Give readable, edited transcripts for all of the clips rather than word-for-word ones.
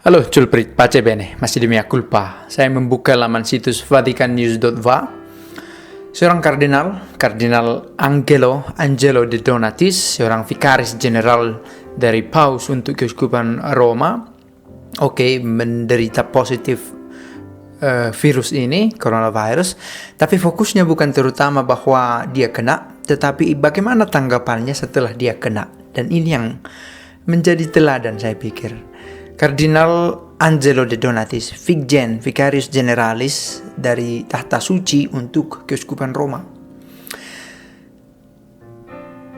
Halo, Julprit, pace bene, masih di mea culpa. Saya membuka laman situs vaticannews.va. Seorang Kardinal Angelo De Donatis, seorang vikaris general dari Paus untuk Keuskupan Roma, menderita positif virus ini, coronavirus, tapi fokusnya bukan terutama bahwa dia kena, tetapi bagaimana tanggapannya setelah dia kena. Dan ini yang menjadi teladan, saya pikir. Kardinal Angelo De Donatis, Vicarius Generalis dari Tahta Suci untuk Keuskupan Roma.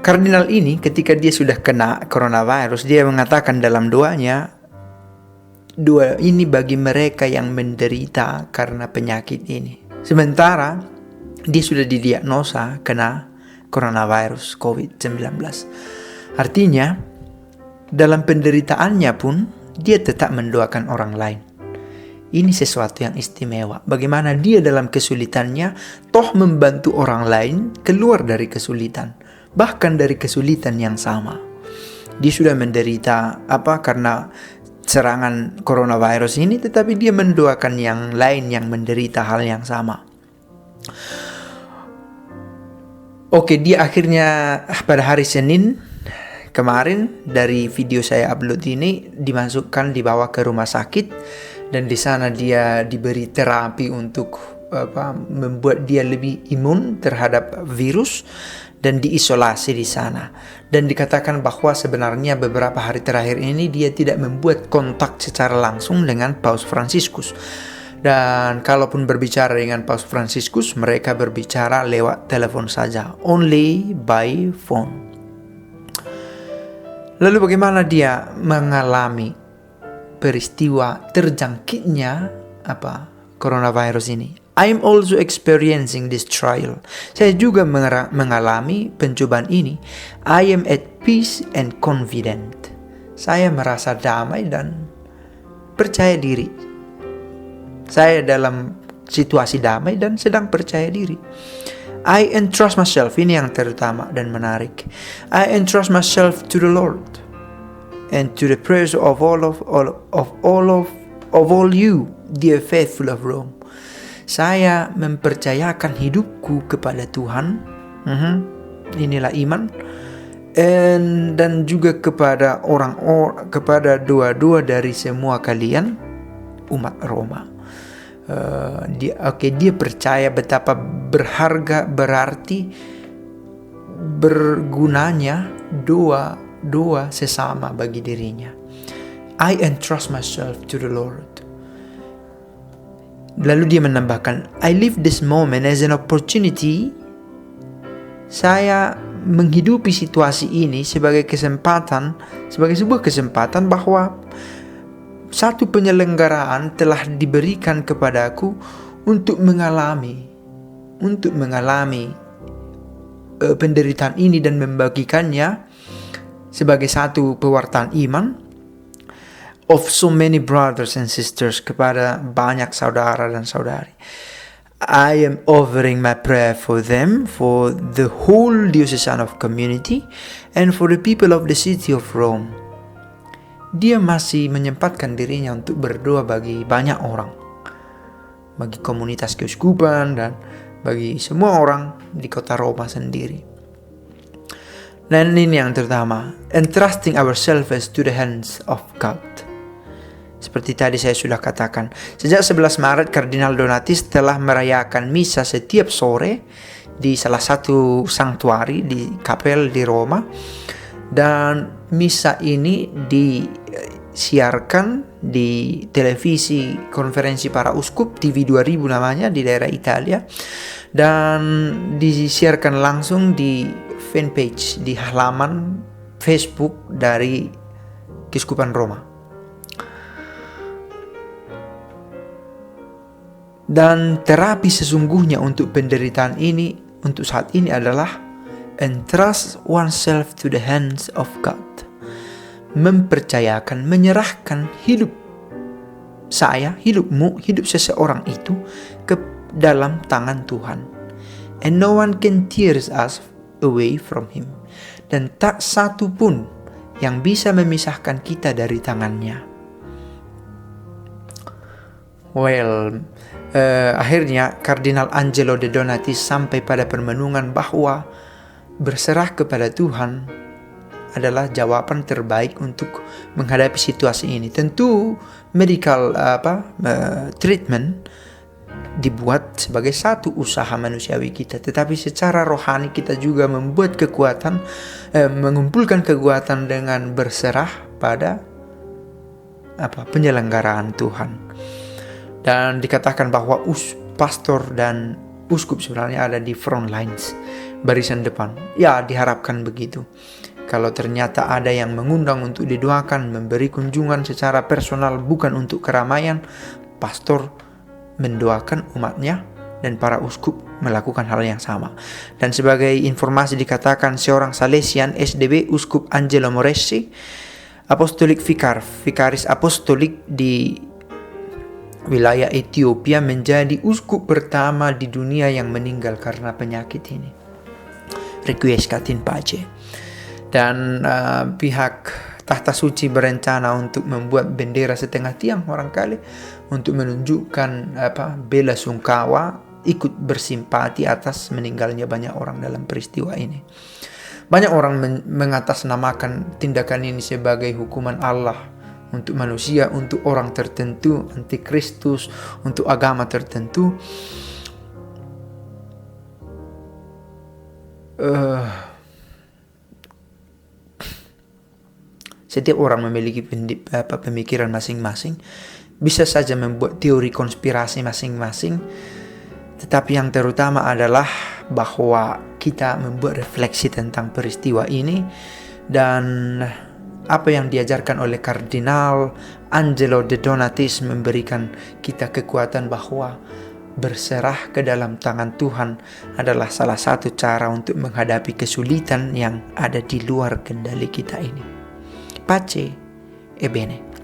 Kardinal ini ketika dia sudah kena coronavirus, dia mengatakan dalam doanya, doa ini bagi mereka yang menderita karena penyakit ini. Sementara dia sudah didiagnosa kena coronavirus COVID-19. Artinya, dalam penderitaannya pun, dia tetap mendoakan orang lain. Ini sesuatu yang istimewa. Bagaimana dia dalam kesulitannya toh membantu orang lain keluar dari kesulitan, bahkan dari kesulitan yang sama. Dia sudah menderita karena serangan coronavirus ini, tetapi dia mendoakan yang lain yang menderita hal yang sama. Dia akhirnya pada hari Senin kemarin dari video saya upload ini dibawa ke rumah sakit, dan di sana dia diberi terapi untuk membuat dia lebih imun terhadap virus dan diisolasi di sana. Dan dikatakan bahwa sebenarnya beberapa hari terakhir ini dia tidak membuat kontak secara langsung dengan Paus Fransiskus. Dan kalaupun berbicara dengan Paus Fransiskus, mereka berbicara lewat telepon saja, only by phone. Lalu bagaimana dia mengalami peristiwa terjangkitnya coronavirus ini? I am also experiencing this trial. Saya juga mengalami pencobaan ini. I am at peace and confident. Saya merasa damai dan percaya diri. Saya dalam situasi damai dan sedang percaya diri. I entrust myself, ini yang terutama dan menarik. I entrust myself to the Lord and to the prayers of all you, dear faithful of Rome. Saya mempercayakan hidupku kepada Tuhan. Inilah iman. Dan juga kepada kepada doa-doa dari semua kalian umat Roma. Dia percaya betapa berharga, berarti bergunanya doa sesama bagi dirinya. I entrust myself to the Lord. Lalu dia menambahkan, I live this moment as an opportunity. Saya menghidupi situasi ini sebagai sebuah kesempatan bahwa satu penyelenggaraan telah diberikan kepadaku untuk mengalami penderitaan ini dan membagikannya sebagai satu pewartaan iman of so many brothers and sisters kepada banyak saudara dan saudari. I am offering my prayer for them, for the whole diocesan of community, and for the people of the city of Rome. Dia masih menyempatkan dirinya untuk berdoa bagi banyak orang, bagi komunitas keuskupan dan bagi semua orang di kota Roma sendiri. Dan ini yang terutama, entrusting ourselves to the hands of God. Seperti tadi saya sudah katakan, sejak 11 Maret Kardinal Donatis telah merayakan misa setiap sore di salah satu sanktuari di kapel di Roma. Dan misa ini disiarkan di televisi konferensi para uskup, TV 2000 namanya, di daerah Italia, dan disiarkan langsung di fanpage, di halaman Facebook dari Keuskupan Roma. Dan terapi sesungguhnya untuk penderitaan ini untuk saat ini adalah entrust oneself to the hands of God. Mempercayakan, menyerahkan hidup saya, hidupmu, hidup seseorang itu ke dalam tangan Tuhan. And no one can tear us away from Him. Dan tak satu pun yang bisa memisahkan kita dari tangannya. Akhirnya Kardinal Angelo De Donatis sampai pada permenungan bahwa berserah kepada Tuhan adalah jawaban terbaik untuk menghadapi situasi ini. Tentu medical treatment dibuat sebagai satu usaha manusiawi kita, tetapi secara rohani kita juga membuat kekuatan, mengumpulkan kekuatan dengan berserah pada penyelenggaraan Tuhan. Dan dikatakan bahwa pastor dan uskup sebenarnya ada di front lines, barisan depan. Ya, diharapkan begitu. Kalau ternyata ada yang mengundang untuk didoakan, memberi kunjungan secara personal bukan untuk keramaian, pastor mendoakan umatnya dan para uskup melakukan hal yang sama. Dan sebagai informasi dikatakan seorang Salesian SDB Uskup Angelo Moreschi, Apostolic Vikaris Apostolik di wilayah Ethiopia, menjadi uskup pertama di dunia yang meninggal karena penyakit ini. Requiescat in pace. Dan pihak Tahta Suci berencana untuk membuat bendera setengah tiang barangkali untuk menunjukkan bela sungkawa, ikut bersimpati atas meninggalnya banyak orang dalam peristiwa ini. Banyak orang mengatasnamakan tindakan ini sebagai hukuman Allah untuk manusia, untuk orang tertentu, antikristus, untuk agama tertentu. Setiap orang memiliki pemikiran masing-masing, bisa saja membuat teori konspirasi masing-masing, tetapi yang terutama adalah bahwa kita membuat refleksi tentang peristiwa ini dan apa yang diajarkan oleh Kardinal Angelo De Donatis memberikan kita kekuatan bahwa berserah ke dalam tangan Tuhan adalah salah satu cara untuk menghadapi kesulitan yang ada di luar kendali kita ini. Pace e bene.